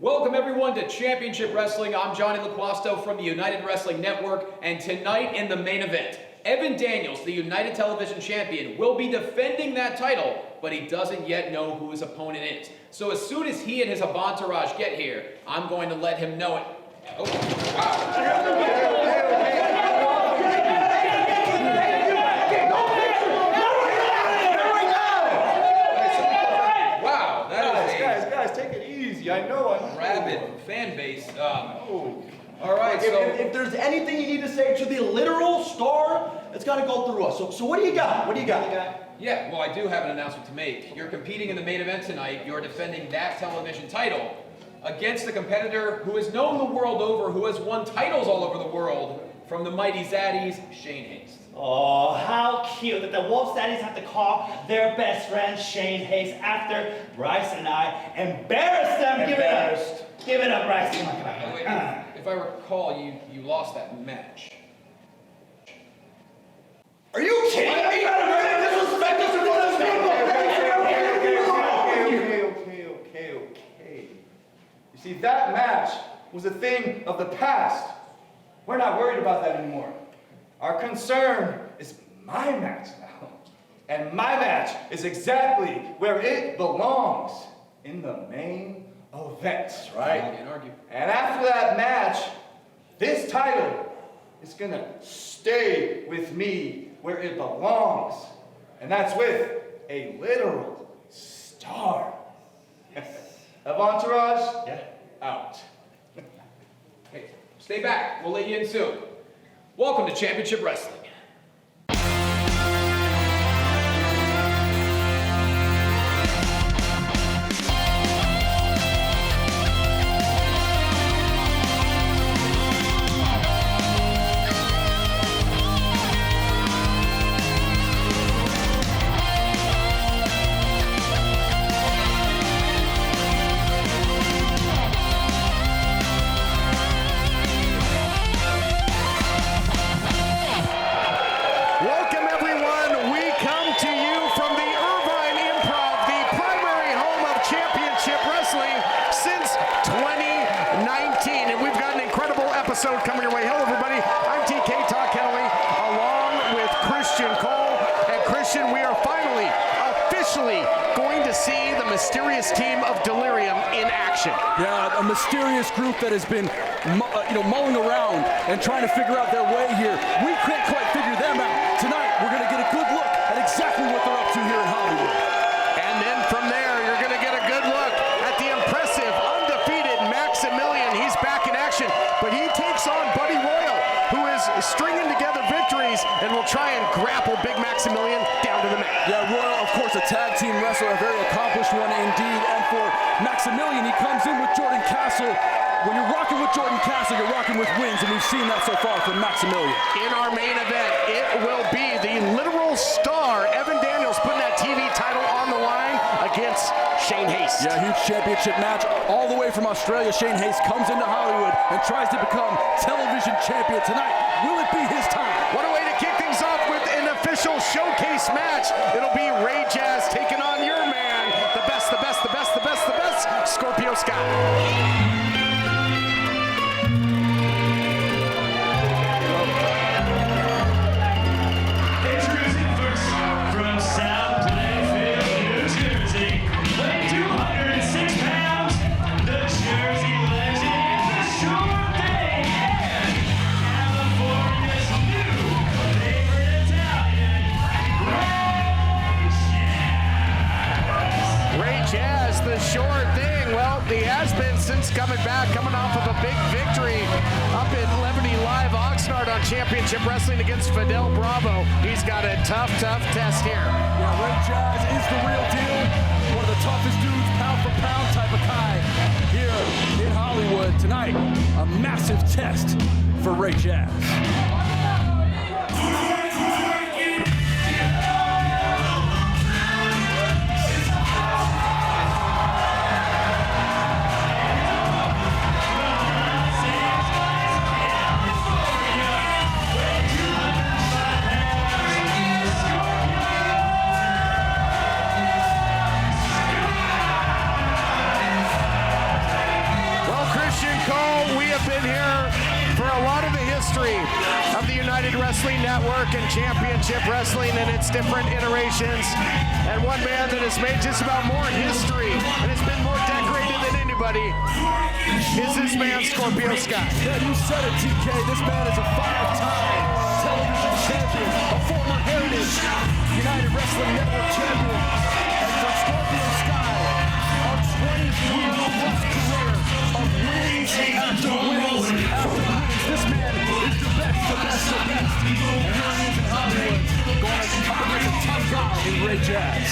Welcome everyone to Championship Wrestling. I'm Johnny LaQuasto from the United Wrestling Network, and tonight in the main event, Evan Daniels, the United Television Champion, will be defending that title, but he doesn't yet know who his opponent is. So as soon as he and his entourage get here, I'm going to let him know it. Oh, wow. I know I'm rabid fan base. All right, so if there's anything you need to say to the literal star, it's got to go through us. So what do you got? What do you got? Yeah, well, I do have an announcement to make. You're competing in the main event tonight. You're defending that television title against a competitor who is known the world over, who has won titles all over the world, from the Mighty Zaddies, Shane Haste. Oh, how cute that the Wolf Zaddies have to call their best friend Shane Haste after Bryce and I embarrassed them. Give it up, Bryce. Come on. Wait, if I recall, you lost that match. Are you kidding me? You gotta really disrespect us in front of people. Okay. You see, that match was a thing of the past. We're not worried about that anymore. Our concern is my match now. And my match is exactly where it belongs, in the main event, right? I can't argue. And after that match, this title is gonna stay with me where it belongs. And that's with a literal star. Of entourage? Yeah. Out. Hey, stay back. We'll let you in soon. Welcome to Championship Wrestling. Coming your way. Hello, everybody. I'm TK Todd Kennelly, along with Christian Cole. And Christian, we are finally, officially going to see the mysterious team of Delirium in action. Yeah, a mysterious group that has been, mulling around and trying to figure out their way here. We can't quite figure them out. Tonight, we're going to get a good look at exactly what they're up to here in Hollywood. And then from there, you're going to get a good look at the impressive, undefeated Maximilian. He's back in action, but he takes on Buddy Royal, who is stringing together victories and will try and grapple Big Maximilian down to the mat. Yeah, Royal, of course, a tag team wrestler, a very accomplished one indeed. And for Maximilian, he comes in with Jordan Castle. When you're rocking with Jordan Castle, you're rocking with wins, and we've seen that so far from Maximilian. In our main event, it will be the literal star, Evan Daniels, putting that TV title on the line against Shane Haste. Yeah, huge championship match all the way from Australia. Shane Haste comes into Hollywood and tries to become television champion tonight. Will it be his time? What a way to kick things off with an official showcase match. It'll be Ray Jazz taking on your man, the best, Scorpio Sky. Coming off of a big victory up in Liberty Live Oxnard on Championship Wrestling against Fidel Bravo. He's got a tough test here. Yeah, Ray Jazz is the real deal. One of the toughest dudes, pound for pound type of guy here in Hollywood tonight. A massive test for Ray Jazz. a lot of the history of the United Wrestling Network and Championship Wrestling and its different iterations. And one man that has made just about more history and has been more decorated than anybody is this man, Scorpio Sky. Yeah, you said it, TK. This man is a 5-time television champion, a former Heritage United Wrestling Network champion. And for Scorpio Sky, a 20-year-plus career of wins after wins after wins. This man is the best, the best, the best. And here he is in Hollywood, going up against a tough guy in Ray Jazz.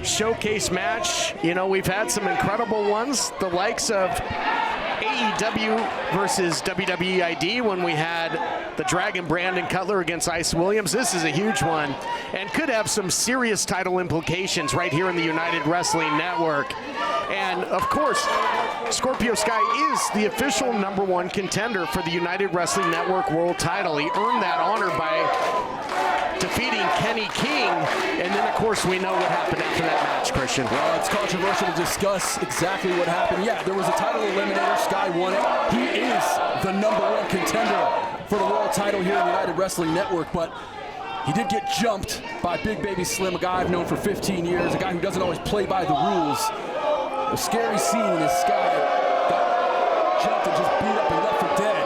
Showcase match. You know, we've had some incredible ones, the likes of AEW versus WWE ID when we had the Dragon Brandon Cutler against Ice Williams. This is a huge one and could have some serious title implications right here in the United Wrestling Network. And of course, Scorpio Sky is the official #1 contender for the United Wrestling Network World title. He earned that honor by defeating Kenny King, and then of course we know what happened after that match, Christian. Well, it's controversial to discuss exactly what happened. Yeah, there was a title eliminator. Sky won it. He is the #1 contender for the world title here in the United Wrestling Network, but he did get jumped by Big Baby Slim, a guy I've known for 15 years, a guy who doesn't always play by the rules. A scary scene as Sky got jumped and just beat up and left for dead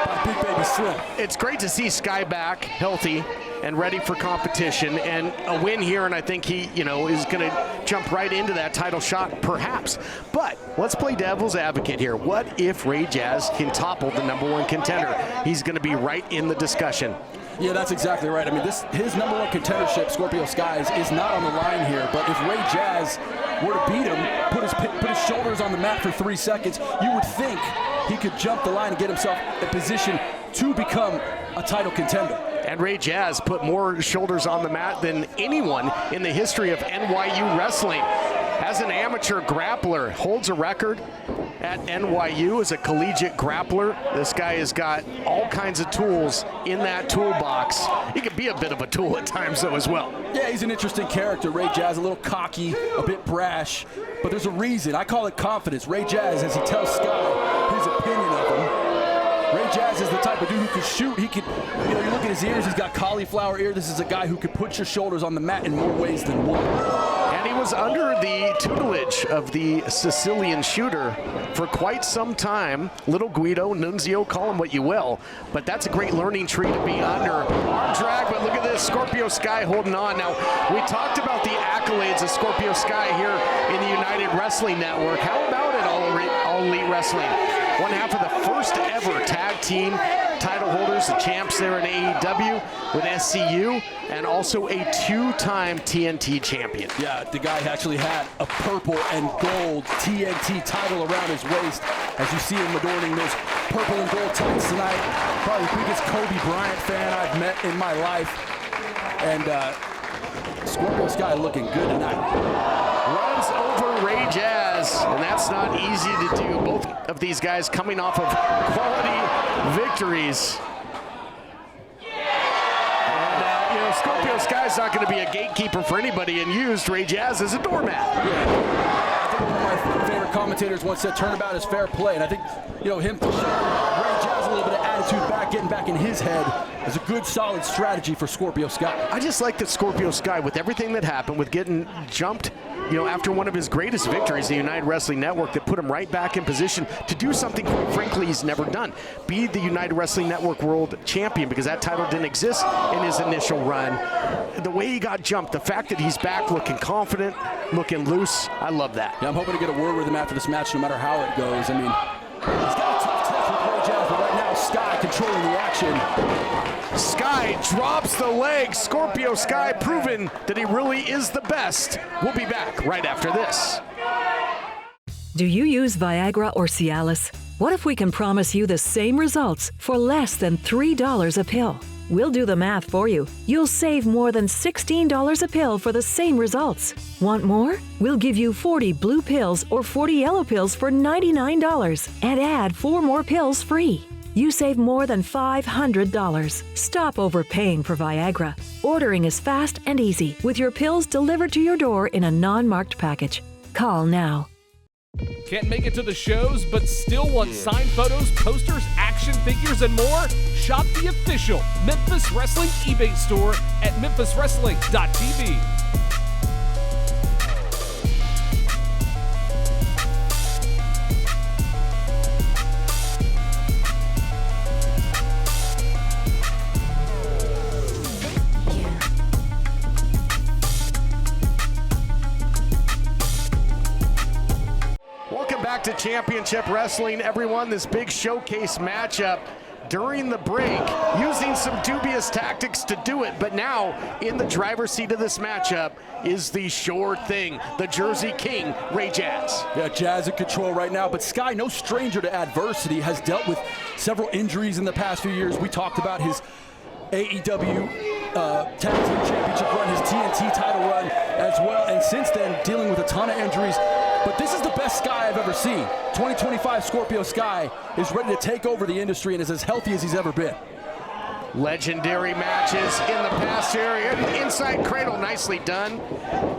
by Big Baby Slim. It's great to see Sky back healthy and ready for competition, and a win here, and I think he, you know, is going to jump right into that title shot, perhaps. But let's play devil's advocate here. What if Ray Jazz can topple the #1 contender? He's going to be right in the discussion. Yeah, that's exactly right. I mean, his #1 contendership, Scorpio Sky's, is not on the line here. But if Ray Jazz were to beat him, put his shoulders on the mat for 3 seconds, you would think he could jump the line and get himself in position to become a title contender. And Ray Jazz put more shoulders on the mat than anyone in the history of NYU wrestling. As an amateur grappler, holds a record at NYU as a collegiate grappler. This guy has got all kinds of tools in that toolbox. He can be a bit of a tool at times, though, as well. Yeah, he's an interesting character. Ray Jazz, a little cocky, a bit brash, but there's a reason. I call it confidence. Ray Jazz, as he tells Sky his opinion of him, Ray Jazz is the type of dude who could shoot. He could, you know, you look at his ears, he's got cauliflower ear. This is a guy who could put your shoulders on the mat in more ways than one. And he was under the tutelage of the Sicilian shooter for quite some time. Little Guido, Nunzio, call him what you will, but that's a great learning tree to be under. Arm drag, but look at this, Scorpio Sky holding on. Now, we talked about the accolades of Scorpio Sky here in the United Wrestling Network. How about it, All Elite Wrestling? One half of the first ever tag team title holders, the champs there in AEW with SCU, and also a 2-time TNT champion. Yeah, the guy actually had a purple and gold TNT title around his waist, as you see him adorning those purple and gold tights tonight. Probably the biggest Kobe Bryant fan I've met in my life. And Scorpio Sky looking good tonight. Runs over Ray Jazz, and that's not easy to do. Both of these guys coming off of quality victories. And, you know, Scorpio Sky's not going to be a gatekeeper for anybody and used Ray Jazz as a doormat. Yeah. I think one of my favorite commentators once said, turnabout is fair play. And I think, you know, him pushing Ray Jazz a little bit of attitude back, getting back in his head is a good, solid strategy for Scorpio Sky. I just like that Scorpio Sky, with everything that happened, with getting jumped, you know, after one of his greatest victories, the United Wrestling Network, that put him right back in position to do something, quite frankly, he's never done. Be the United Wrestling Network World Champion, because that title didn't exist in his initial run. The way he got jumped, the fact that he's back looking confident, looking loose, I love that. Yeah, I'm hoping to get a word with him after this match, no matter how it goes. I mean, he's got a tough test with Ray Jazz, but right now, Sky controlling the action. Sky drops the leg. Scorpio Sky proving that he really is the best. We'll be back right after this. Do you use Viagra or Cialis? What if we can promise you the same results for less than $3 a pill? We'll do the math for you. You'll save more than $16 a pill for the same results. Want more? We'll give you 40 blue pills or 40 yellow pills for $99 and add 4 more pills free. You save more than $500. Stop overpaying for Viagra. Ordering is fast and easy with your pills delivered to your door in a non-marked package. Call now. Can't make it to the shows, but still want signed photos, posters, action figures, and more? Shop the official Memphis Wrestling eBay store at memphiswrestling.tv. Back to Championship Wrestling, everyone. This big showcase matchup during the break, using some dubious tactics to do it, but now in the driver's seat of this matchup is the sure thing, the Jersey King, Ray Jazz. Yeah, Jazz in control right now, but Sky, no stranger to adversity, has dealt with several injuries in the past few years. We talked about his AEW Tag Team Championship run, his TNT title run as well, and since then dealing with a ton of injuries. But this is the best Sky I've ever seen. 2025 Scorpio Sky is ready to take over the industry and is as healthy as he's ever been. Legendary matches in the past here. Inside cradle, nicely done.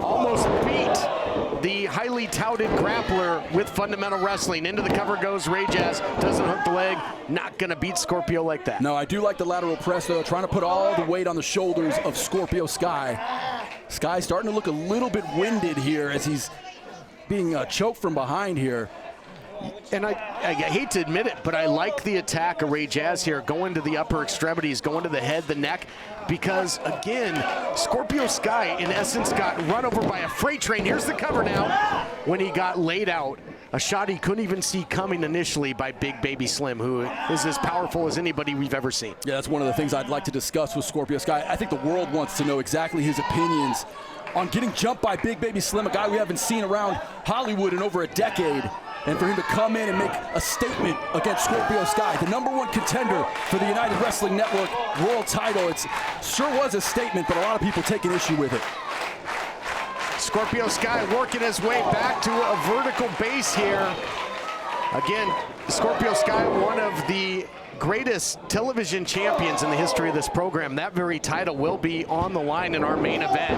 Almost beat the highly touted grappler with fundamental wrestling. Into the cover goes Ray Jazz, doesn't hook the leg. Not gonna beat Scorpio like that. No, I do like the lateral press though, trying to put all the weight on the shoulders of Scorpio Sky. Sky starting to look a little bit winded here as he's being choked from behind here. And I hate to admit it, but I like the attack of Ray Jazz here, going to the upper extremities, going to the head, the neck, because again, Scorpio Sky in essence got run over by a freight train. Here's the cover now when he got laid out. A shot he couldn't even see coming initially by Big Baby Slim, who is as powerful as anybody we've ever seen. Yeah, that's one of the things I'd like to discuss with Scorpio Sky. I think the world wants to know exactly his opinions on getting jumped by Big Baby Slim, a guy we haven't seen around Hollywood in over a decade. And for him to come in and make a statement against Scorpio Sky, the #1 contender for the United Wrestling Network world title. It sure was a statement, but a lot of people taking issue with it. Scorpio Sky working his way back to a vertical base here. Again, Scorpio Sky, one of the greatest television champions in the history of this program. That very title will be on the line in our main event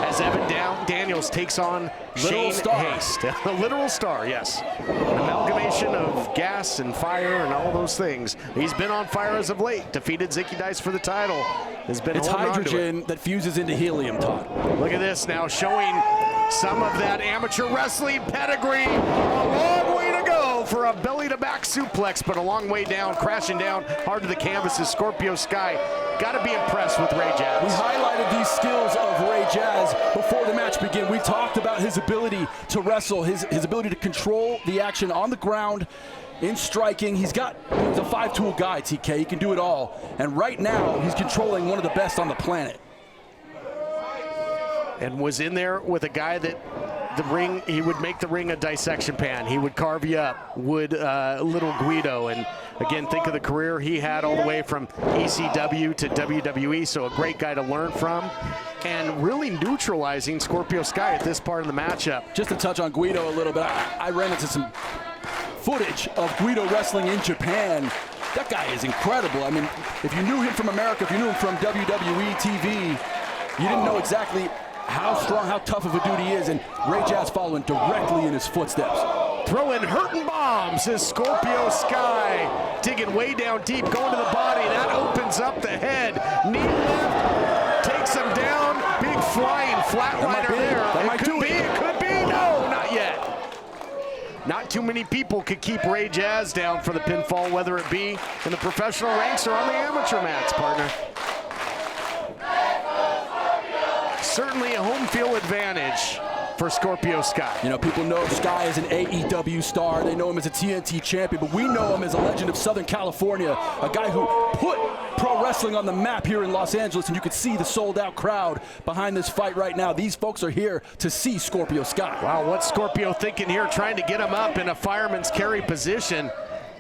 as Evan Daniels takes on Shane Haste. A literal star, yes. An amalgamation of gas and fire and all those things. He's been on fire as of late. Defeated Zicky Dice for the title. It's hydrogen that fuses into helium, Todd. Look at this now, showing some of that amateur wrestling pedigree. A long way to go for a belly-to-back suplex, but a long way down, crashing down hard to the canvas is Scorpio Sky. Got to be impressed with Ray Jazz. We highlighted these skills of Ray Jazz before the match began. We talked about his ability to wrestle, his ability to control the action on the ground, in striking. He's a 5-tool guy, TK. He can do it all. And right now, he's controlling one of the best on the planet. And was in there with a guy that the ring, he would make the ring a dissection pan. He would carve you up, little Guido. And again, think of the career he had all the way from ECW to WWE, so a great guy to learn from. And really neutralizing Scorpio Sky at this part of the matchup. Just to touch on Guido a little bit, I ran into some footage of Guido wrestling in Japan. That guy is incredible. I mean, if you knew him from America, if you knew him from WWE TV, you didn't know exactly how strong, how tough of a dude he is, and Ray Jazz following directly in his footsteps. Throwing hurting bombs is Scorpio Sky, digging way down deep, going to the body. That opens up the head. Knee left, takes him down. Big flying flatliner there. It could be. No, not yet. Not too many people could keep Ray Jazz down for the pinfall, whether it be in the professional ranks or on the amateur mats, partner. Certainly a home field advantage for Scorpio Sky. You know, people know Sky is an AEW star. They know him as a TNT champion, but we know him as a legend of Southern California, a guy who put pro wrestling on the map here in Los Angeles, and you can see the sold-out crowd behind this fight right now. These folks are here to see Scorpio Sky. Wow, what's Scorpio thinking here, trying to get him up in a fireman's carry position?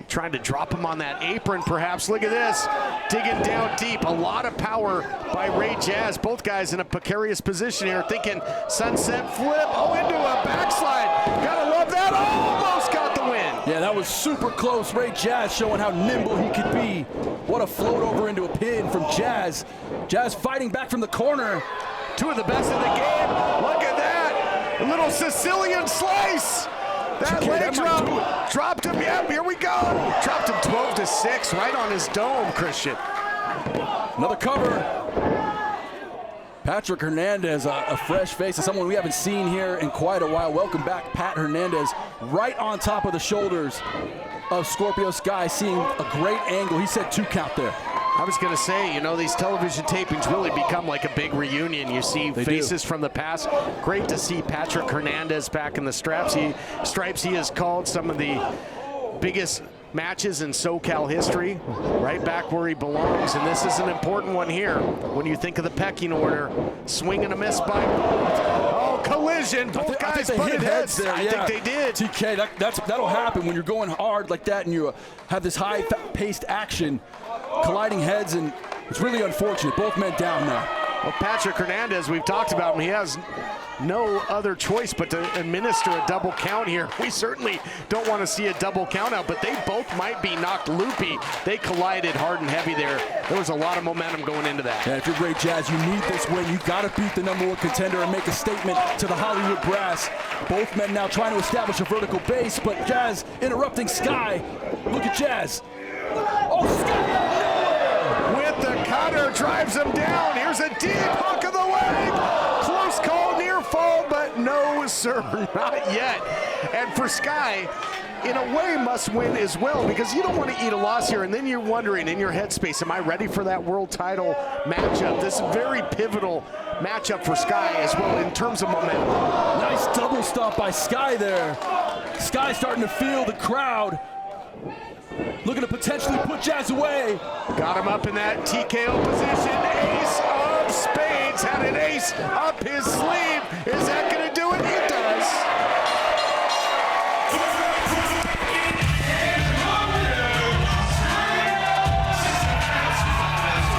Trying to drop him on that apron, perhaps. Look at this, digging down deep. A lot of power by Ray Jazz. Both guys in a precarious position here, thinking sunset flip. Oh, into a backslide. Gotta love that. Almost got the win. Yeah, that was super close. Ray Jazz showing how nimble he could be. What a float over into a pin from Jazz. Jazz fighting back from the corner. Two of the best in the game. Look at that. A little Sicilian slice. That that leg drop. Dropped him. Yep, here we go. Dropped him 12-6 right on his dome, Christian. Another cover. Patrick Hernandez, a fresh face, and someone we haven't seen here in quite a while. Welcome back, Pat Hernandez, right on top of the shoulders of Scorpio Sky, seeing a great angle. He said 2 count there. I was going to say, you know, these television tapings really become like a big reunion. You see faces from the past. Great to see Patrick Hernandez back in the stripes. He has called some of the biggest matches in SoCal history, right back where he belongs, and this is an important one here. When you think of the pecking order, swing and a miss by, oh, collision, both guys butted heads there. I think they did. TK, that'll happen when you're going hard like that and you have this high-paced action, colliding heads, and it's really unfortunate. Both men down now. Well, Patrick Hernandez, we've talked about him. He has no other choice but to administer a double count here. We certainly don't want to see a double count out, but they both might be knocked loopy. They collided hard and heavy there. There was a lot of momentum going into that. Yeah, if you're great, Jazz, you need this win. You got to beat the #1 contender and make a statement to the Hollywood brass. Both men now trying to establish a vertical base, but Jazz interrupting Sky. Look at Jazz. Oh, Sky! With the cutter, drives him down. Here's a deep hook of the leg. Close call, near fall, but no, sir, not yet. And for Sky, in a way, must win as well, because you don't want to eat a loss here, and then you're wondering in your headspace, am I ready for that world title matchup? This is a very pivotal matchup for Sky as well in terms of momentum. Nice double stop by Sky there. Sky starting to feel the crowd. Looking to potentially put Jazz away. Got him up in that TKO position. Ace of spades. Had an ace up his sleeve. Is that going to do it? It does.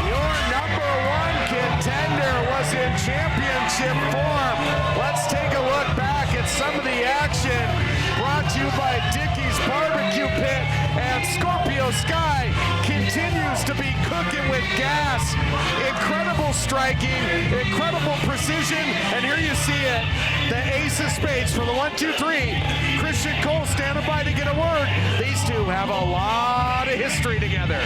Your #1 contender was in championship form. Let's take a look back at some of the action brought to you by Dickey's Barbecue Pit. And Scorpio Sky continues to be cooking with gas. Incredible striking, incredible precision, and here you see it. The ace of spades for the 1-2-3. Christian Cole standing by to get a word. These two have a lot of history together.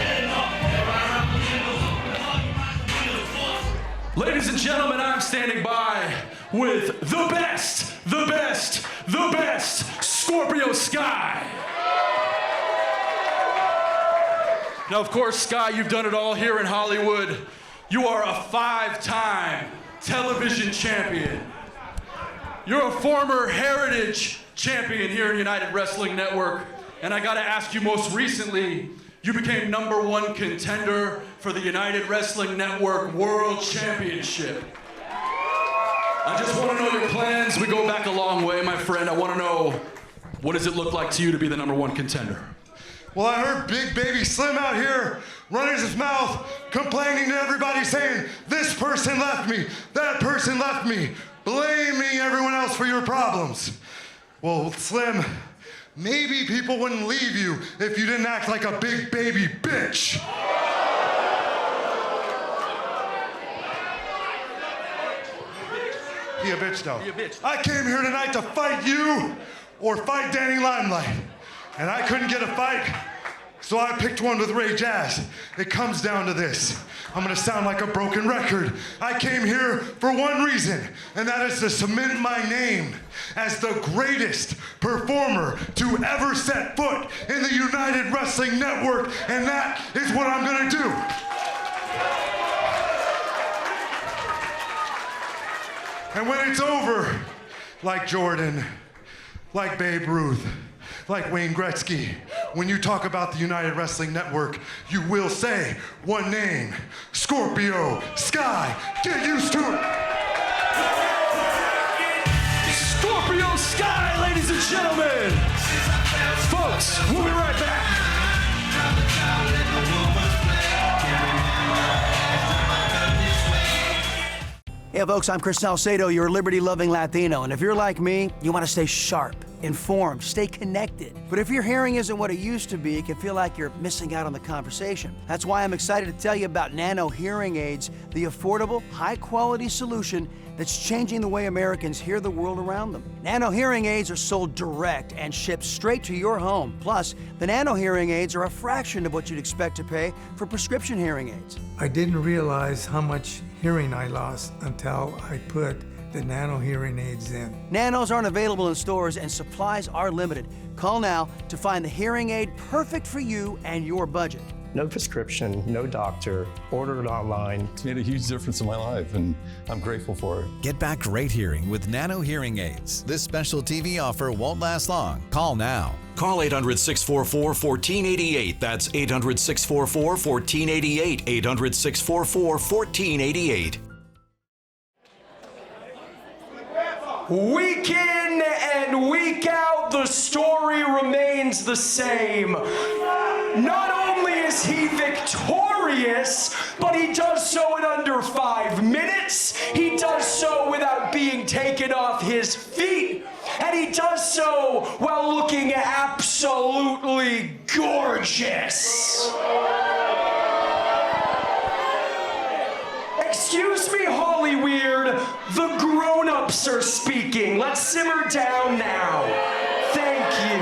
Ladies and gentlemen, I'm standing by with the best, Scorpio Sky. Now, of course, Sky, you've done it all here in Hollywood. You are a 5-time television champion. You're a former heritage champion here in United Wrestling Network. And I gotta ask you, most recently, you became #1 contender for the United Wrestling Network World Championship. I just wanna know your plans. We go back a long way, my friend. I wanna know, what does it look like to you to be the #1 contender? Well, I heard Big Baby Slim out here running his mouth, complaining to everybody, saying, this person left me, that person left me, blaming everyone else for your problems. Well, Slim, maybe people wouldn't leave you if you didn't act like a big baby bitch. Be a bitch, though. Be a bitch. I came here tonight to fight you or fight Danny Limelight. And I couldn't get a fight, so I picked one with Ray Jazz. It comes down to this. I'm gonna sound like a broken record. I came here for one reason, and that is to cement my name as the greatest performer to ever set foot in the United Wrestling Network, and that is what I'm gonna do. And when it's over, like Jordan, like Babe Ruth, like Wayne Gretzky, when you talk about the United Wrestling Network, you will say one name, Scorpio Sky. Get used to it. Scorpio Sky, ladies and gentlemen. Folks, we'll be right back. Hey folks, I'm Chris Salcedo, your liberty-loving Latino, and if you're like me, you want to stay sharp, informed, stay connected. But if your hearing isn't what it used to be, it can feel like you're missing out on the conversation. That's why I'm excited to tell you about Nano Hearing Aids, the affordable, high-quality solution that's changing the way Americans hear the world around them. Nano Hearing Aids are sold direct and shipped straight to your home. Plus, the Nano Hearing Aids are a fraction of what you'd expect to pay for prescription hearing aids. I didn't realize how much hearing I lost until I put the Nano Hearing Aids in. Nanos aren't available in stores and supplies are limited. Call now to find the hearing aid perfect for you and your budget. No prescription, no doctor, order it online. It's made a huge difference in my life, and I'm grateful for it. Get back great hearing with Nano Hearing Aids. This special TV offer won't last long. Call now. Call 800-644-1488. That's 800-644-1488. 800-644-1488. Week in and week out, the story remains the same. Not only is he victorious, but he does so in under 5 minutes. He does so without being taken off his feet. And he does so while looking absolutely gorgeous. Excuse me, Holly Weird, the grown-ups are speaking. Let's simmer down now. Thank you.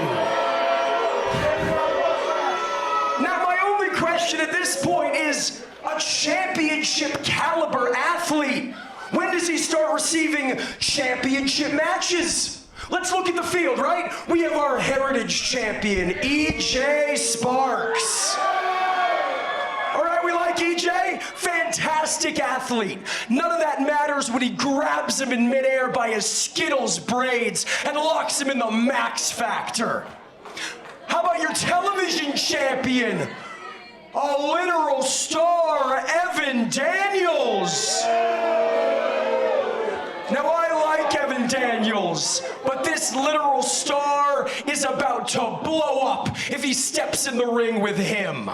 Now, my only question at this point is, a championship caliber athlete, when does he start receiving championship matches? Let's look at the field, right? We have our heritage champion, EJ Sparks. We like EJ, fantastic athlete. None of that matters when he grabs him in midair by his Skittles braids and locks him in the Max Factor. How about your television champion, a literal star, Evan Daniels? Now, I like Evan Daniels, but this literal star is about to blow up if he steps in the ring with him.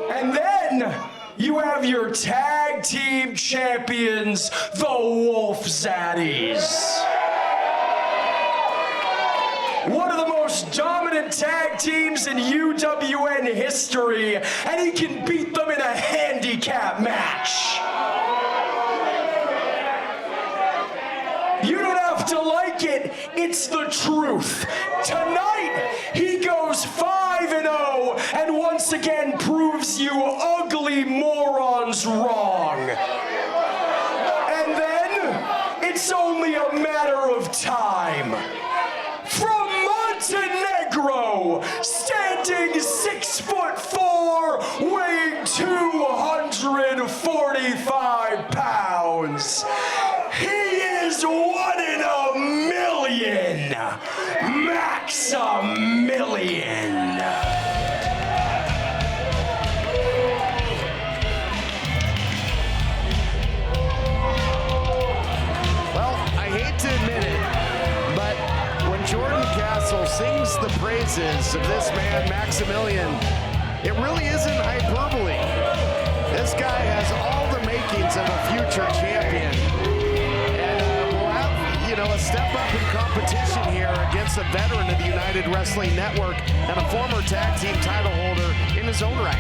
And then you have your tag team champions, the Wolf Zaddies. One of the most dominant tag teams in UWN history, and he can beat them in a handicap match. You don't have to like it, it's the truth. Tonight, he goes 5-0 and once again proves you ugly morons wrong. And then, it's only a matter of time. From Montenegro, standing 6'4", weighing 245 pounds. He is 1 in a million. Maximilian. Well, I hate to admit it, but when Jordan Castle sings the praises of this man, Maximilian, it really isn't hyperbole. This guy has all the makings of a future champion. A step up in competition here against a veteran of the United Wrestling Network and a former tag team title holder in his own right.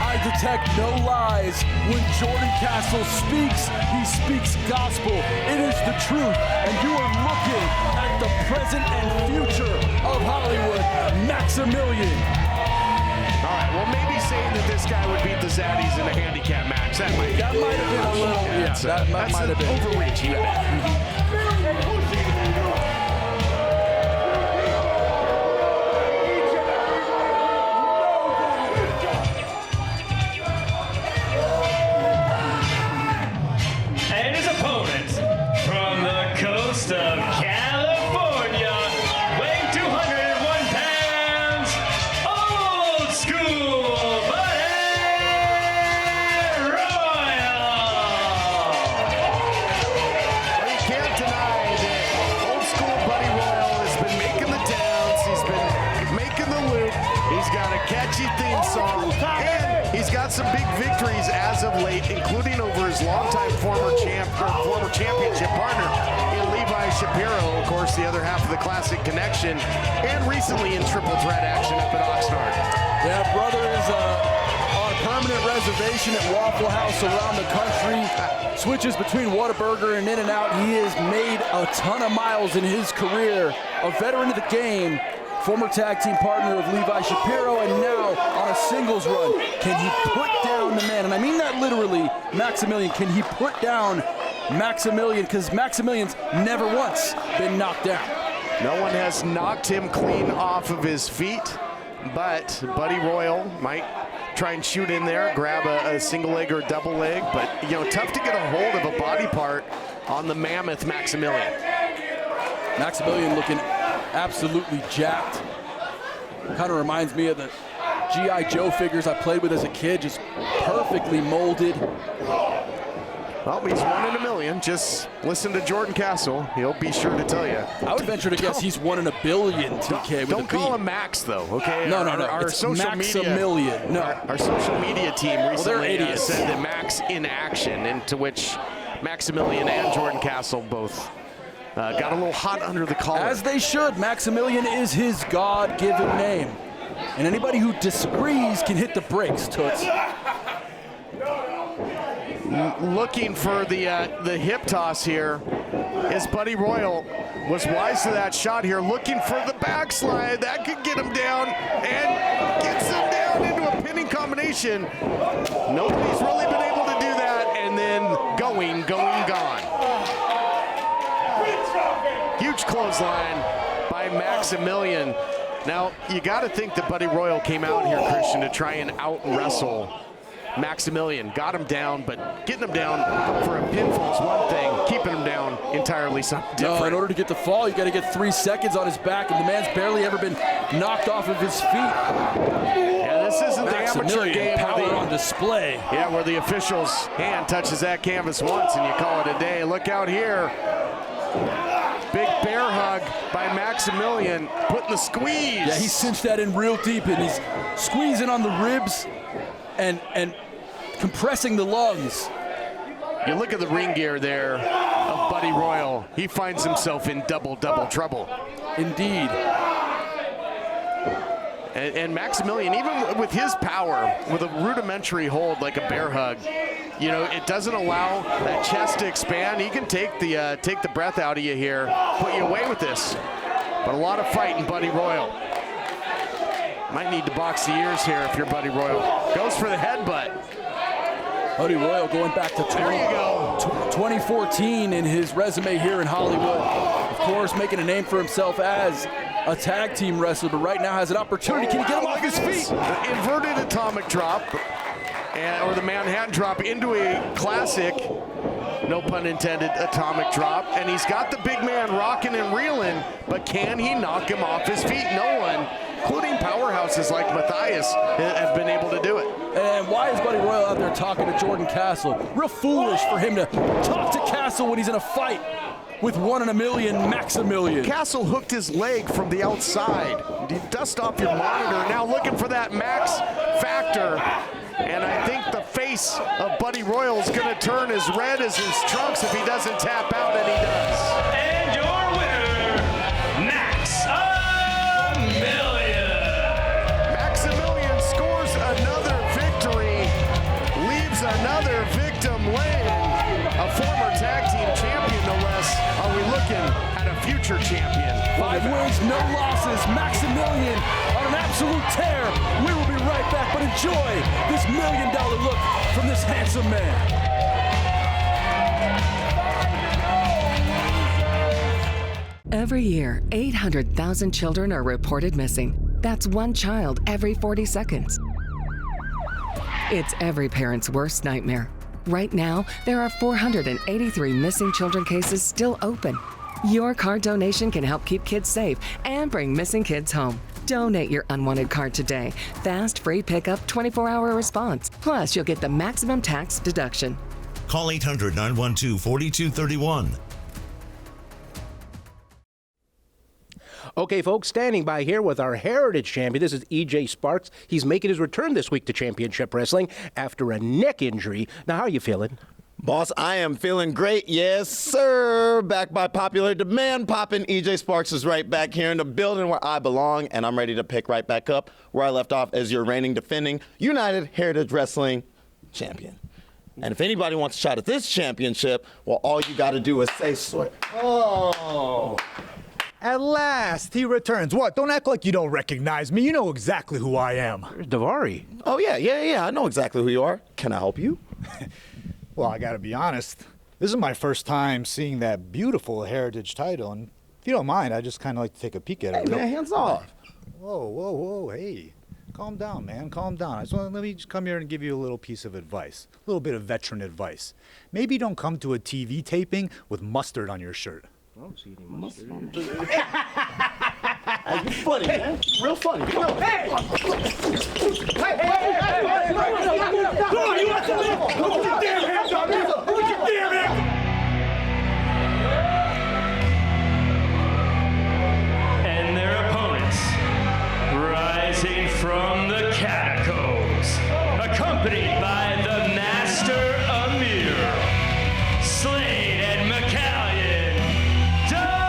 I detect no lies. When Jordan Castle speaks, he speaks gospel. It is the truth, and you are looking at the present and future of Hollywood, Maximilian. All right, well, maybe saying that this guy would beat the Zaddies in a handicap match, that might have been a little, that might have been overreaching a bit. And his opponent from the coast of California, weighing 201 pounds, old school Buddy Royal. Well, you can't deny that old school Buddy Royal has been making the towns, he's been making the loop, he's got a catchy theme song, and he's got some big victories as of late, including over his longtime former championship partner in Levi Levi Shapiro, of course, the other half of the Classic Connection, and recently in triple threat action up at Oxnard. Yeah, brother is on a permanent reservation at Waffle House around the country. Switches between Whataburger and In-N-Out. He has made a ton of miles in his career. A veteran of the game, former tag team partner of Levi Shapiro, and now on a singles run. Can he put down the man? And I mean that literally, Maximilian. Can he put down Maximilian? Because Maximilian's never once been knocked down. No one has knocked him clean off of his feet, but Buddy Royal might try and shoot in there, grab a single leg or a double leg, but tough to get a hold of a body part on the mammoth Maximilian. Maximilian looking absolutely jacked. Kind of reminds me of the G.I. Joe figures I played with as a kid, just perfectly molded. Well, he's 1 in a million. Just listen to Jordan Castle. He'll be sure to tell you. I would venture to guess he's 1 in a billion, TK. Don't call him Max, though, okay? No. Our it's social Maximilian. media, our social media team recently said that Max in action, into which Maximilian and Jordan Castle both got a little hot under the collar. As they should. Maximilian is his God-given name. And anybody who disagrees can hit the brakes, Toots. Looking for the hip toss here is Buddy Royal. Was wise to that shot here. Looking for the backslide. That could get him down and gets him down into a pinning combination. Nobody's really been able to do that. And then going, gone. Huge clothesline by Maximilian. Now, you got to think that Buddy Royal came out here, Christian, to try and out-wrestle Maximilian. Got him down, but getting him down for a pinfall is one thing. Keeping him down entirely something different. No, in order to get the fall, you got to get 3 seconds on his back, and the man's barely ever been knocked off of his feet. Yeah, this isn't the amateur game. Power on display. Yeah, where the official's hand touches that canvas once and you call it a day. Look out here. Big bear hug by Maximilian, putting the squeeze. Yeah, he cinched that in real deep, and he's squeezing on the ribs and compressing the lungs. You look at the ring gear there of Buddy Royal. He finds himself in double trouble. Indeed. And Maximilian, even with his power, with a rudimentary hold like a bear hug, it doesn't allow that chest to expand. He can take the breath out of you here, put you away with this. But a lot of fighting, Buddy Royal. Might need to box the ears here if you're Buddy Royal. Goes for the headbutt. Buddy Royal going back to 2014 in his resume here in Hollywood. Of course, making a name for himself as a tag team wrestler, but right now has an opportunity. Can he get him off his feet? The inverted atomic drop, or the Manhattan drop into a classic, no pun intended, atomic drop. And he's got the big man rocking and reeling, but can he knock him off his feet? No one, including powerhouses like Matthias, have been able to do it. And why is Buddy Royal out there talking to Jordan Castle? Real foolish for him to talk to Castle when he's in a fight with 1 in a million Maximilian. Castle hooked his leg from the outside. You dust off your monitor. Now looking for that max factor. And I think the face of Buddy Royal is going to turn as red as his trunks if he doesn't tap out, and he does. And your winner, Maximilian. Maximilian scores another victory, leaves another victim laying. A former tag team champion, no less. Are we looking at a future champion? 5 wins, no losses. Maximilian on an absolute tear. We will be right back, but enjoy this $1 million look from this handsome man. Every year, 800,000 children are reported missing. That's 1 child every 40 seconds. It's every parent's worst nightmare. Right now, there are 483 missing children cases still open. Your card donation can help keep kids safe and bring missing kids home. Donate your unwanted card today. Fast, free pickup, 24-hour response. Plus, you'll get the maximum tax deduction. Call 800-912-4231. Okay, folks, standing by here with our Heritage Champion. This is EJ Sparks. He's making his return this week to Championship Wrestling after a neck injury. Now, how are you feeling? Boss, I am feeling great. Yes, sir. Back by popular demand, poppin'. EJ Sparks is right back here in the building where I belong, and I'm ready to pick right back up where I left off as your reigning, defending United Heritage Wrestling champion. And if anybody wants a shot at this championship, well, all you got to do is say so. Oh. At last, he returns. What? Don't act like you don't recognize me. You know exactly who I am. Davari. Oh, yeah. I know exactly who you are. Can I help you? Well, I gotta be honest. This is my first time seeing that beautiful heritage title, and if you don't mind, I'd just kind of like to take a peek at it. Hey, man, hands off. Whoa, hey. Calm down, man, calm down. Let me just come here and give you a little piece of advice. A little bit of veteran advice. Maybe don't come to a TV taping with mustard on your shirt. I don't see any mustard. Hey, you're funny, man. Real funny. Hey! Hey! Come on, you want to live? Put your damn hands on me! Put your damn hands! And their opponents, rising from the catacombs, accompanied by the Master Amir, Slade and McCallion, Delirium.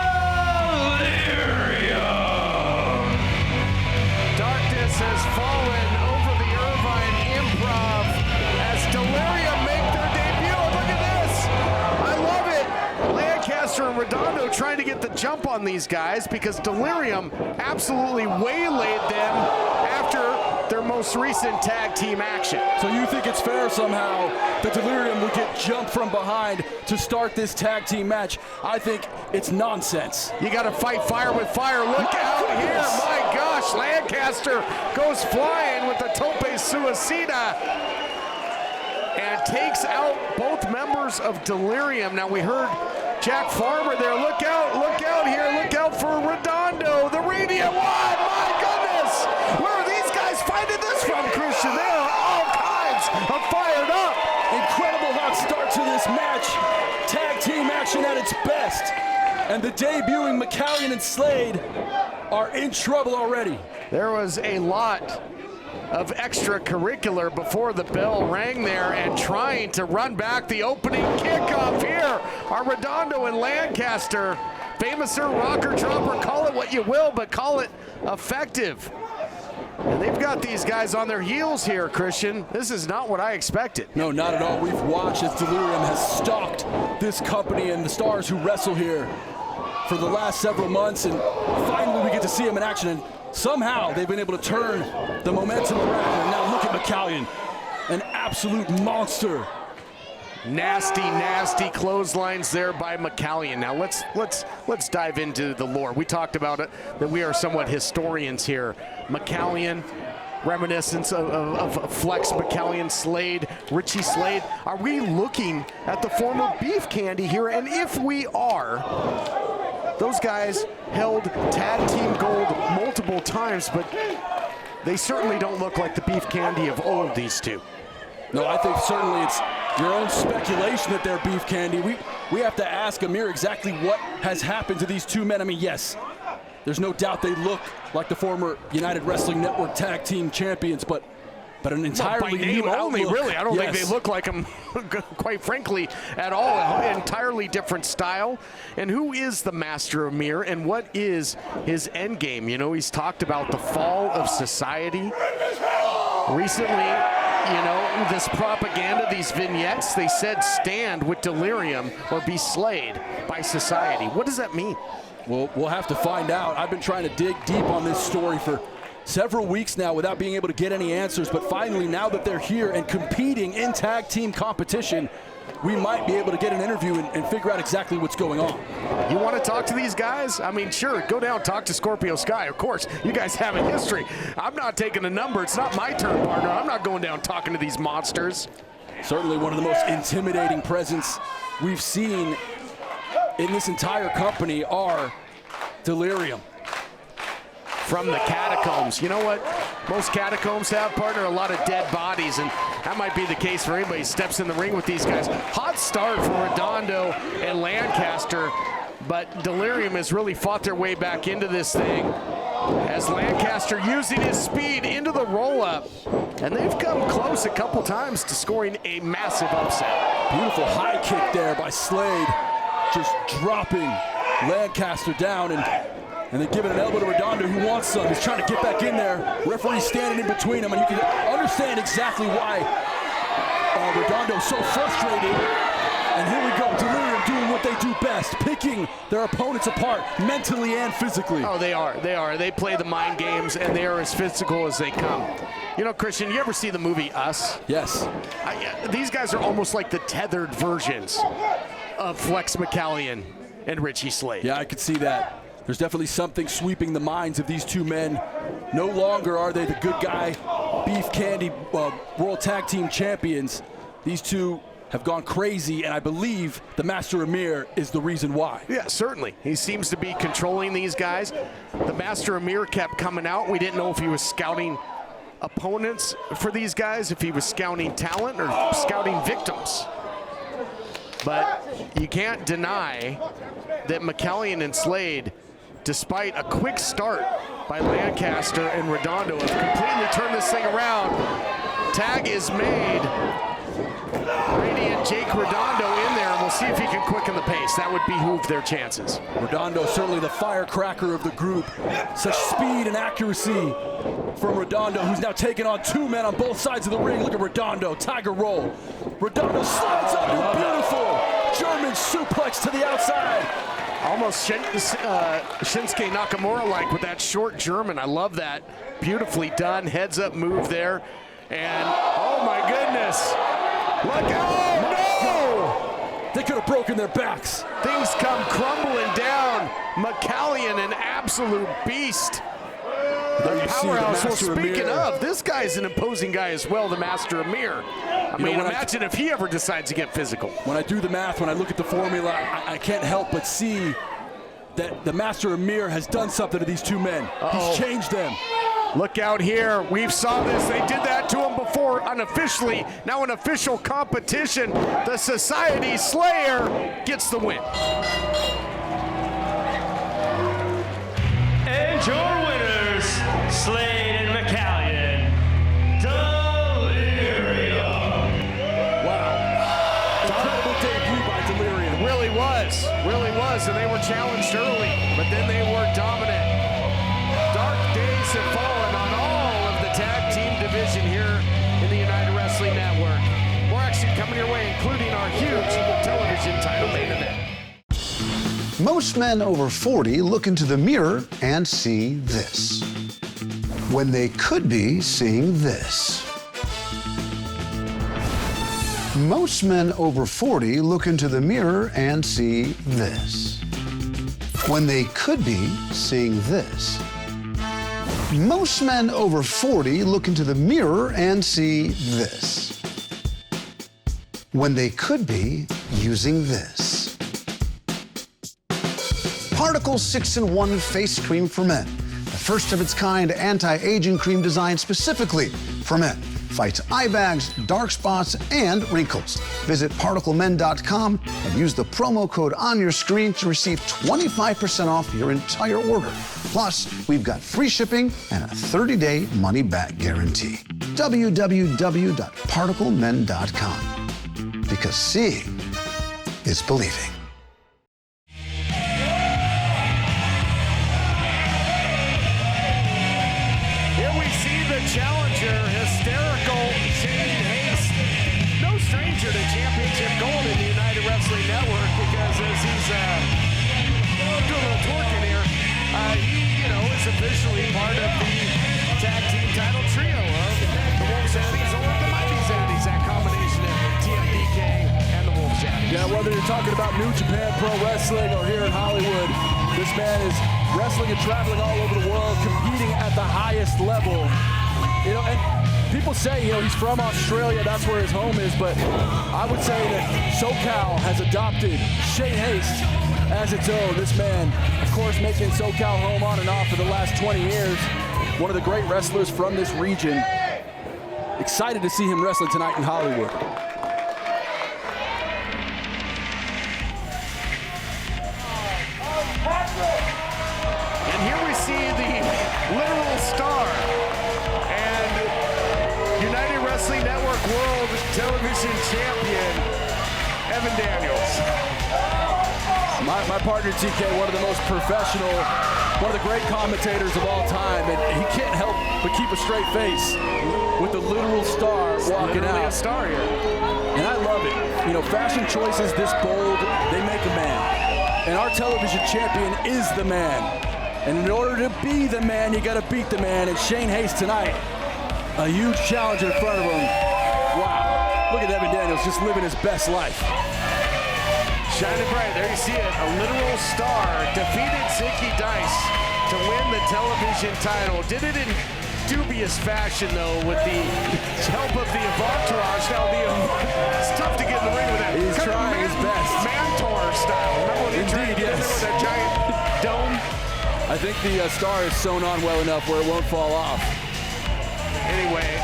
Darkness has fallen over the Irvine Improv as Delirium make their debut. Look at this. I love it. Lancaster and Redondo trying to get the jump on these guys because Delirium absolutely waylaid them after their most recent tag team action. So you think it's fair somehow that Delirium would get jumped from behind to start this tag team match? I think it's nonsense. You got to fight fire with fire. Look out here. My gosh, Lancaster goes flying with the tope suicida and takes out both members of Delirium. Now we heard Jack Farmer there. Look out here. Look out for Redondo. The Radiant One. My goodness. Where are these guys finding this from, Christian? They are all kinds of fired up. Incredible hot start to this match. Tag team action at its best. And the debuting McCallion and Slade are in trouble already. There was a lot of extracurricular before the bell rang there, and trying to run back the opening kickoff here are Redondo and Lancaster. Famouser, rocker, dropper, call it what you will, but call it effective. And they've got these guys on their heels here, Christian. This is not what I expected. No, not at all. We've watched as Delirium has stalked this company and the stars who wrestle here for the last several months, and finally we get to see them in action, and somehow they've been able to turn the momentum around. And now look at McCallion, an absolute monster. Nasty clotheslines there by McCallion. Now let's dive into the lore. We talked about it, that we are somewhat historians here. McCallion, reminiscence of Flex McCallion, Slade, Richie Slade. Are we looking at the former Beef Candy here? And if we are, those guys held tag team gold multiple times, but they certainly don't look like the Beef Candy of old, these two. No, I think certainly it's your own speculation that they're Beef Candy. We have to ask Amir exactly what has happened to these two men. I mean, yes, there's no doubt they look like the former United Wrestling Network tag team champions, but an entirely by name new only, outlook. really. I don't think Yes. they look like them, quite frankly, at all. An entirely different style. And who is the Master Amir, and what is his end game? You know, he's talked about the fall of society. Recently, you know, this propaganda, these vignettes, they said stand with Delirium or be slayed by society. What does that mean? Well, we'll have to find out. I've been trying to dig deep on this story for several weeks now without being able to get any answers, but finally, now that they're here and competing in tag team competition, we might be able to get an interview and figure out exactly what's going on. You want to talk to these guys? I mean, sure, go down, talk to Scorpio Sky. Of course, you guys have a history. I'm not taking a number. It's not my turn, partner. I'm not going down talking to these monsters. Certainly one of the most intimidating presence we've seen in this entire company are Delirium. From the catacombs. You know what most catacombs have, partner? A lot of dead bodies, and that might be the case for anybody who steps in the ring with these guys. Hot start for Redondo and Lancaster, but Delirium has really fought their way back into this thing as Lancaster using his speed into the roll-up. And they've come close a couple times to scoring a massive upset. Beautiful high kick there by Slade, just dropping Lancaster down and then giving an elbow to Redondo, who wants some. He's trying to get back in there. Referee standing in between them, and you can understand exactly why Redondo's so frustrated. And here we go, Delirium doing what they do best, picking their opponents apart mentally and physically. Oh, they are. They play the mind games, and they are as physical as they come. You know, Christian, you ever see the movie Us? Yes. These guys are almost like the tethered versions of Flex McCallion and Richie Slade. Yeah, I could see that. There's definitely something sweeping the minds of these two men. No longer are they the good guy, beef candy World Tag Team Champions. These two have gone crazy, and I believe the Master Amir is the reason why. Yeah, certainly. He seems to be controlling these guys. The Master Amir kept coming out. We didn't know if he was scouting opponents for these guys, if he was scouting talent or scouting victims. But you can't deny that McCallion and Slade, despite a quick start by Lancaster and Redondo, have completely turned this thing around. Tag is made. Radiant Jake Redondo in there, and we'll see if he can quicken the pace. That would behoove their chances. Redondo, certainly the firecracker of the group. Such speed and accuracy from Redondo, who's now taking on two men on both sides of the ring. Look at Redondo, tiger roll. Redondo slides up, beautiful German suplex to the outside. Almost Shinsuke Nakamura-like with that short German. I love that. Beautifully done, heads up move there. And, oh my goodness. Look out, no! They could have broken their backs. Things come crumbling down. McCallion, an absolute beast. The powerhouse. Well, speaking of, this guy's an imposing guy as well, the Master Amir. I mean, imagine if he ever decides to get physical. When I do the math, when I look at the formula, I can't help but see that the Master Amir has done something to these two men. He's changed them. Look out here. We've saw this. They did that to him before unofficially. Now an official competition. The Society Slayer gets the win. And your winners, Slade and McCallion. Delirium. Wow. Incredible debut by Delirium. Really was. And they were challenged early, but then they were dominant. Dark days have fallen on all of the tag team division here in the United Wrestling Network. More action coming your way, including our huge television title main event. Most men over 40 look into the mirror and see this, when they could be seeing this. Most men over 40 look into the mirror and see this, when they could be seeing this. Most men over 40 look into the mirror and see this, when they could be using this. Particle 6-in-1 Face Cream for Men, the first of its kind anti-aging cream designed specifically for men. Fights eye bags, dark spots, and wrinkles. Visit ParticleMen.com and use the promo code on your screen to receive 25% off your entire order. Plus, we've got free shipping and a 30-day money-back guarantee. www.ParticleMen.com. Because seeing is believing. Here we see the challenger, hysterical Shane Haste. No stranger to championship gold in the United Wrestling Network, because as he's doing a little twerking here, he is officially part of the tag team title trio of the Wolf Zaddies or the Mighty Zaddies, that combination of TMDK and the Wolf Zaddies. Yeah, whether you're talking about New Japan Pro Wrestling or here in Hollywood, this man is wrestling and traveling all over the world, competing at the highest level. And people say, he's from Australia, that's where his home is, but I would say that SoCal has adopted Shane Haste as its own. This man, of course, making SoCal home on and off for the last 20 years. One of the great wrestlers from this region. Excited to see him wrestling tonight in Hollywood. And here we see the World Television Champion, Evan Daniels. My partner TK, one of the most professional, one of the great commentators of all time, and he can't help but keep a straight face with the literal star walking Literally out. a star here. And I love it. You know, fashion choices this bold, they make a man. And our television champion is the man. And in order to be the man, you got to beat the man. And Shane Hayes tonight, a huge challenge in front of him. Wow. Look at Evan Daniels just living his best life. Shining bright, there you see it, a literal star defeated Zicky Dice to win the television title. Did it in dubious fashion though, with the help of the entourage. Now it's tough to get in the ring with that. He's trying his best. Mantor style. Remember when he tried to get in there with that giant dome? I think the star is sewn on well enough where it won't fall off. Anyway,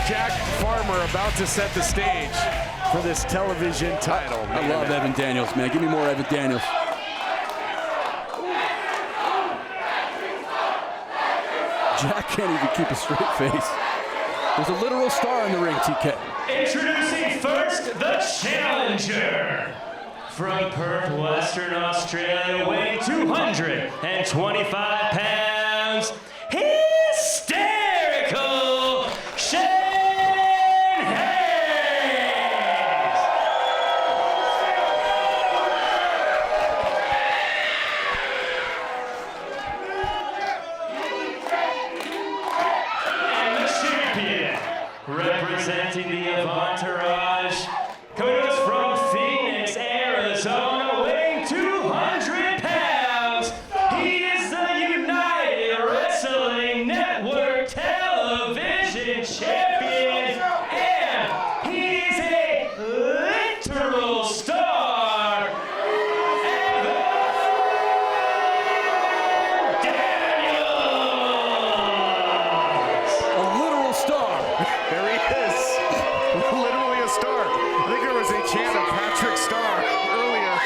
Jack Farmer about to set the stage for this television title. I love Evan Daniels, man. Give me more Evan Daniels. Jack can't even keep a straight face. There's a literal star in the ring, TK. Introducing first, the challenger. From Perth, Western Australia, weighing 225 pounds, hysterical Shane Hayes. And the champion, representing the entourage, coming to us from Phoenix, Arizona, weighing 200 pounds. He is the United Wrestling Network television champion, and he's a literal star. Evan Daniels. A literal star. There he is. Literally a star. I think there was a chant of Patrick Starr earlier.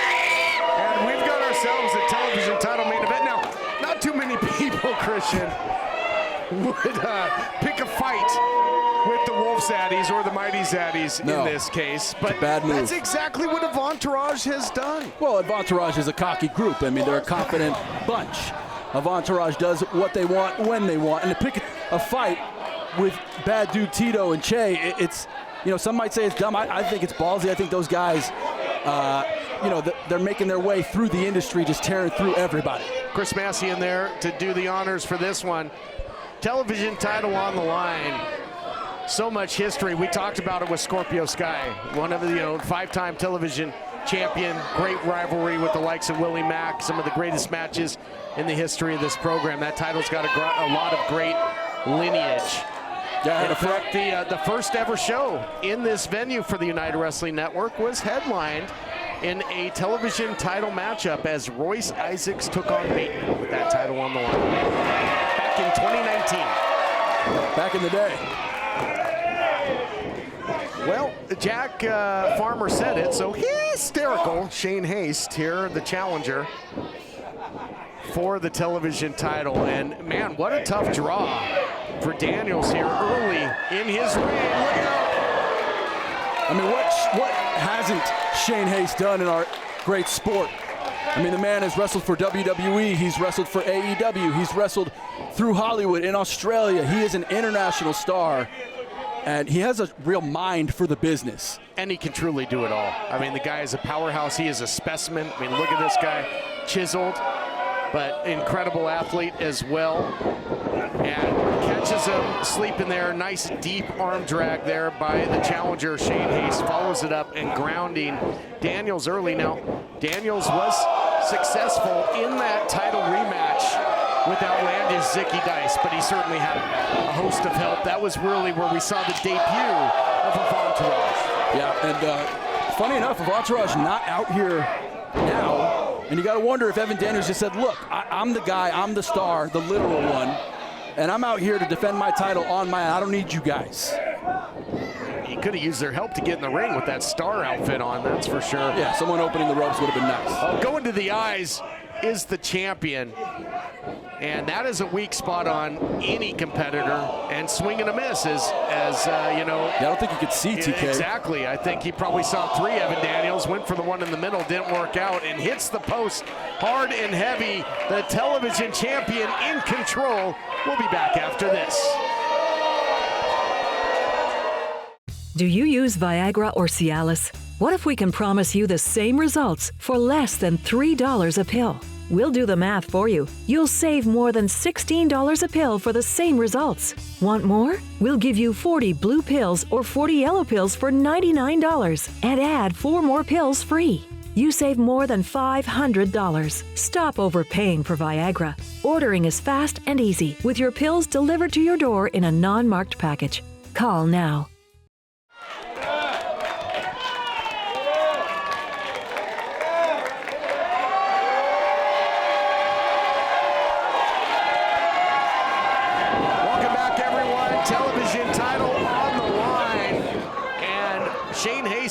And we've got ourselves a television title main event. Now, not too many people, Christian, would pick a fight with the Wolf Zaddies or the Mighty Zaddies No. in this case. But bad move. that's exactly what Entourage has done. Well, Entourage is a cocky group. I mean, they're a confident bunch. Entourage does what they want when they want. And to pick a fight with Bad Dude Tito and Che, it's, you know, some might say it's dumb. I think it's ballsy. I think those guys, you know, they're making their way through the industry, just tearing through everybody. Chris Massey in there to do the honors for this one. Television title on the line. So much history. We talked about it with Scorpio Sky, one of the, you know, 5-time television champion. Great rivalry with the likes of Willie Mack. Some of the greatest matches in the history of this program. That title's got a lot of great lineage. Yeah, in fact, the first ever show in this venue for the United Wrestling Network was headlined in a television title matchup as Royce Isaacs took on Bateman with that title on the line. Back in 2019. Back in the day. Well, Jack Farmer said it, so hysterical. Shane Hayes here, the challenger for the television title. And man, what a tough draw for Daniels here early in his reign. Look out. I mean, what hasn't Shane Hayes done in our great sport? I mean, the man has wrestled for WWE, he's wrestled for AEW, he's wrestled through Hollywood, in Australia. He is an international star, and he has a real mind for the business. And he can truly do it all. I mean, the guy is a powerhouse. He is a specimen. I mean, look at this guy, chiseled, but incredible athlete as well. And catches him sleeping there. Nice deep arm drag there by the challenger, Shane Hayes. Follows it up and grounding Daniels early. Now, Daniels was successful in that title rematch with outlandish Zicky Dice, but he certainly had a host of help. That was really where we saw the debut of Entourage. Yeah, and funny enough, Entourage not out here now, and you got to wonder if Evan Daniels just said, look, I'm the guy, I'm the star, the literal one, and I'm out here to defend my title on my own. I don't need you guys. He could have used their help to get in the ring with that star outfit on, that's for sure. Yeah, someone opening the ropes would have been nice. Going to the eyes is the champion. And that is a weak spot on any competitor, and swing and a miss as you know. Yeah, I don't think you could see TK. Exactly. I think he probably saw 3 Evan Daniels, went for the one in the middle, didn't work out, and hits the post hard and heavy. The television champion in control. We'll be back after this. Do you use Viagra or Cialis? What if we can promise you the same results for less than $3 a pill? We'll do the math for you. You'll save more than $16 a pill for the same results. Want more? We'll give you 40 blue pills or 40 yellow pills for $99 and add 4 more pills free. You save more than $500. Stop overpaying for Viagra. Ordering is fast and easy with your pills delivered to your door in a non-marked package. Call now.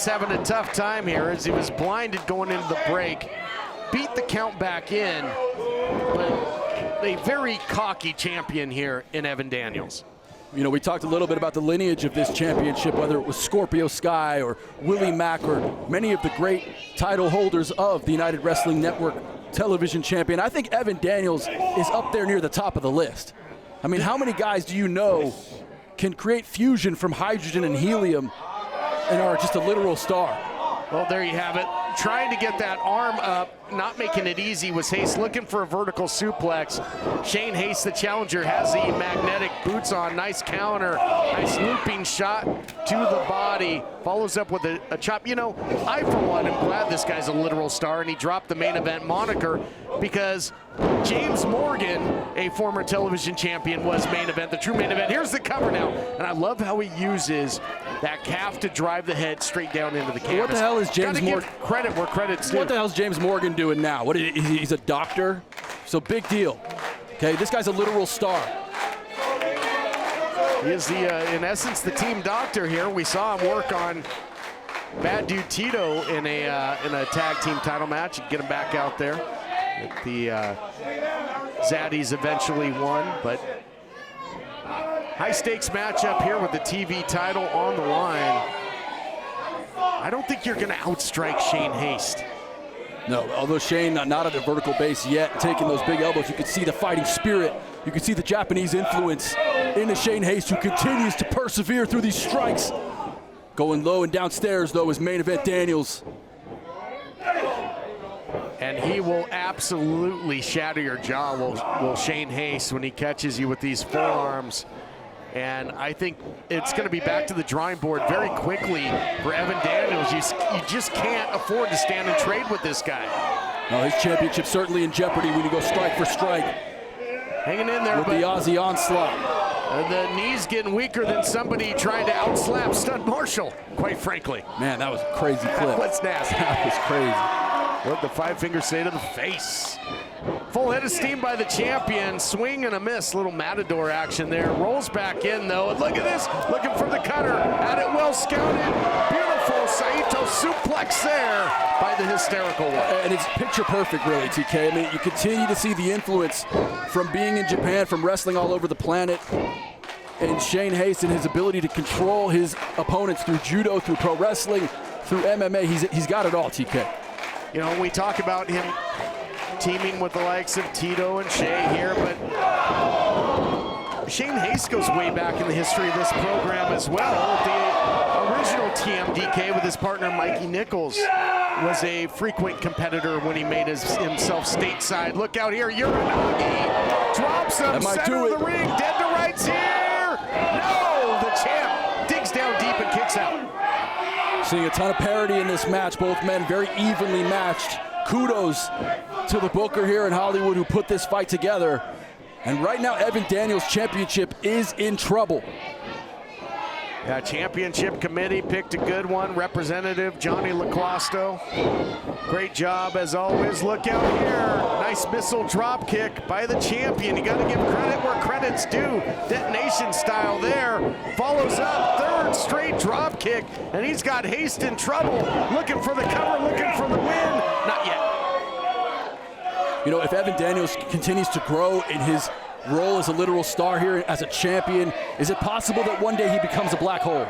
Having a tough time here as he was blinded going into the break. Beat the count back in, but a very cocky champion here in Evan Daniels. You know, we talked a little bit about the lineage of this championship, whether it was Scorpio Sky or Willie Mack or many of the great title holders of the United Wrestling Network television champion. I think Evan Daniels is up there near the top of the list. I mean, how many guys do you know can create fusion from hydrogen and helium and are just a literal star? Well, there you have it. Trying to get that arm up, not making it easy was Hayes, looking for a vertical suplex. Shane Hayes, the challenger, has the magnetic boots on. Nice counter, nice looping shot to the body. Follows up with a chop. You know, I, for one, am glad this guy's a literal star, and he dropped the main event moniker because James Morgan, a former television champion, was main event, the true main event. Here's the cover now, and I love how he uses that calf to drive the head straight down into the canvas. What the hell is James Morgan? Give credit where credit's due. What the hell is James Morgan doing now? What? He's a doctor, so big deal. Okay, this guy's a literal star. He is in essence, the team doctor here. We saw him work on Bad Dude Tito in a tag team title match and get him back out there. The Zaddies eventually won, but high stakes matchup here with the TV title on the line. I don't think you're going to outstrike Shane Hayes. No, although Shane not at a vertical base yet, taking those big elbows, you could see the fighting spirit. You can see the Japanese influence into Shane Hayes, who continues to persevere through these strikes. Going low and downstairs, though, is main event Daniels. And he will absolutely shatter your jaw, will Shane Hayes, when he catches you with these forearms. And I think it's going to be back to the drawing board very quickly for Evan Daniels. You just can't afford to stand and trade with this guy. No, his championship certainly in jeopardy when you go strike for strike. Hanging in there with the Aussie onslaught. The knee's getting weaker than somebody trying to outslap Stud Marshall, quite frankly. Man, that was a crazy clip. That was nasty. That was crazy. What the 5-finger say to the face. Full head of steam by the champion. Swing and a miss. Little matador action there. Rolls back in, though. And look at this. Looking for the cutter. Had it well scouted. Beautiful Saito suplex there by the hysterical one. And it's picture perfect, really, TK. I mean, you continue to see the influence from being in Japan, from wrestling all over the planet. And Shane Hayes and his ability to control his opponents through judo, through pro wrestling, through MMA. He's got it all, TK. You know, we talk about him teaming with the likes of Tito and Shea here, but Shane Hayes goes way back in the history of this program as well. The original TMDK with his partner Mikey Nichols was a frequent competitor when he made himself stateside. Look out here, Uranagi drops him, center of the ring, dead to rights here. No, the champ digs down deep and kicks out. Seeing a ton of parity in this match, both men very evenly matched. Kudos to the booker here in Hollywood who put this fight together. And right now, Evan Daniels' championship is in trouble. Yeah, championship committee picked a good one. Representative Johnny LaClasto. Great job as always. Look out here. Nice missile drop kick by the champion. You got to give credit where credit's due. Detonation style there. Follows up. Third straight drop kick. And he's got Hayes in trouble. Looking for the cover, looking for the win. Not yet. you know, if Evan Daniels continues to grow in his role as a literal star here as a champion, is it possible that one day he becomes a black hole?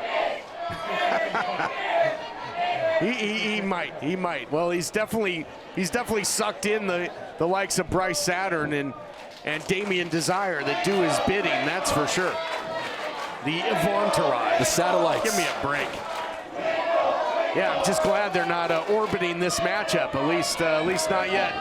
He might. Well, he's definitely sucked in the likes of Bryce Saturn and Damien Desire that do his bidding, that's for sure. The Entourage. The satellites. Give me a break. Yeah, I'm just glad they're not orbiting this matchup, at least not yet.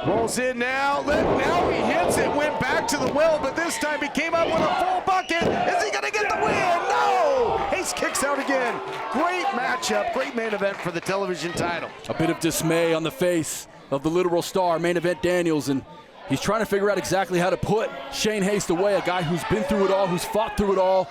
Rolls in now. Now he hits it, went back to the well, but this time he came up with a full bucket. Is he going to get the win? No! Hayes kicks out again. Great matchup, great main event for the television title. A bit of dismay on the face of the literal star, main event Daniels, and he's trying to figure out exactly how to put Shane Haste away, a guy who's been through it all, who's fought through it all,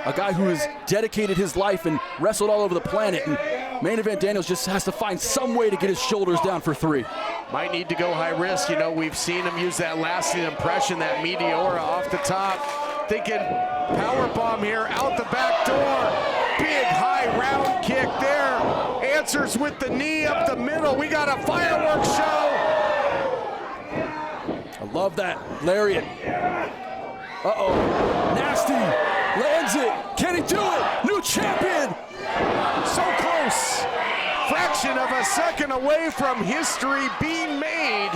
a guy who has dedicated his life and wrestled all over the planet. And main event Daniels just has to find some way to get his shoulders down for 3. Might need to go high risk. You know, we've seen him use that lasting impression, that Meteora off the top. Thinking power bomb here, out the back door. Big high round kick there. Answers with the knee up the middle. We got a fireworks show. I love that lariat. Uh-oh, nasty, lands it. Can he do it? New champion. So close. Fraction of a second away from history being made.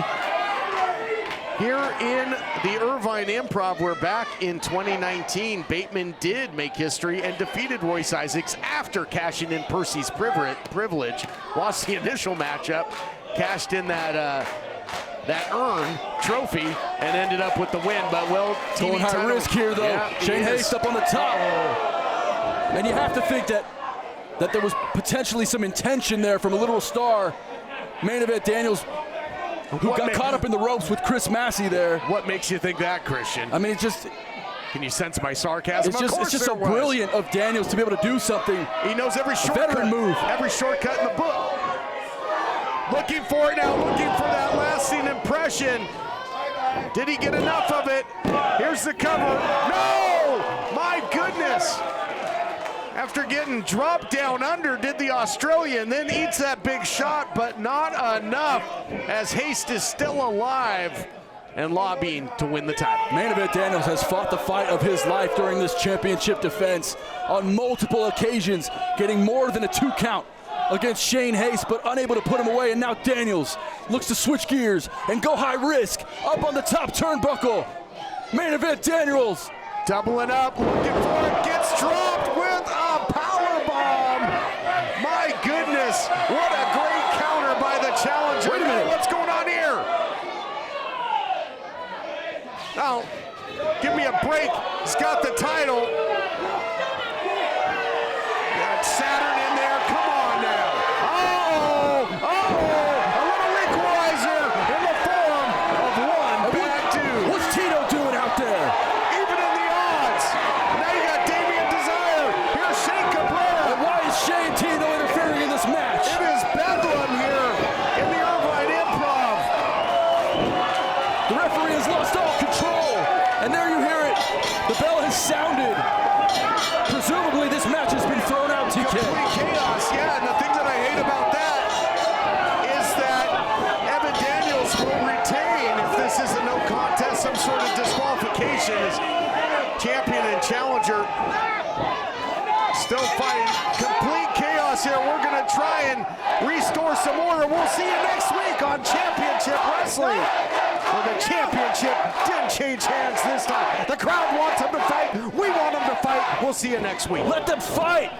Here in the Irvine Improv, we're back in 2019. Bateman did make history and defeated Royce Isaacs after cashing in Percy's privilege. Lost the initial matchup, cashed in that urn trophy, and ended up with the win. But well, going high risk here though. Yeah, Shane Haste up on the top, and you have to think that there was potentially some intention there from a literal star. Main event Daniels, who got caught up in the ropes with Chris Massey there. What makes you think that, Christian? I mean, it just... Can you sense my sarcasm? It's just so brilliant of Daniels to be able to do something. He knows every shortcut. Veteran move. Every shortcut in the book. Looking for it now, looking for that lasting impression. Did he get enough of it? Here's the cover. No! My goodness! After getting dropped down under, did the Australian, then eats that big shot, but not enough, as Haste is still alive and lobbying to win the title. Main event Daniels has fought the fight of his life during this championship defense on multiple occasions, getting more than a 2 count against Shane Haste, but unable to put him away. And now Daniels looks to switch gears and go high risk up on the top turnbuckle. Main event Daniels doubling up, looking for it, gets dropped with a power bomb. My goodness, what a great counter by the challenger. Wait a minute, what's going on here? Now, give me a break. He's got the title. Got Saturn in there. Come on now. A little equalizer in the form of 1 bad dude. What's Tito doing out there? Even in the odds. Now you got Damien Desire. Here's Shane Cabrera. And why is Shane and Tito interfering in this match? It is bedlam here in the Irvine Improv. The referee has lost all control. And there you hear it. The bell has sounded. Presumably this match has been thrown out, TK. Complete chaos, yeah, and the thing that I hate about that is that Evan Daniels will retain, if this is a no contest, some sort of disqualification, as champion and challenger still fighting. Complete chaos here. We're going to try and restore some order. We'll see you next week on Championship Wrestling, where the championship didn't change hands this time. The crowd wants them to fight. We want them to fight. We'll see you next week. Let them fight.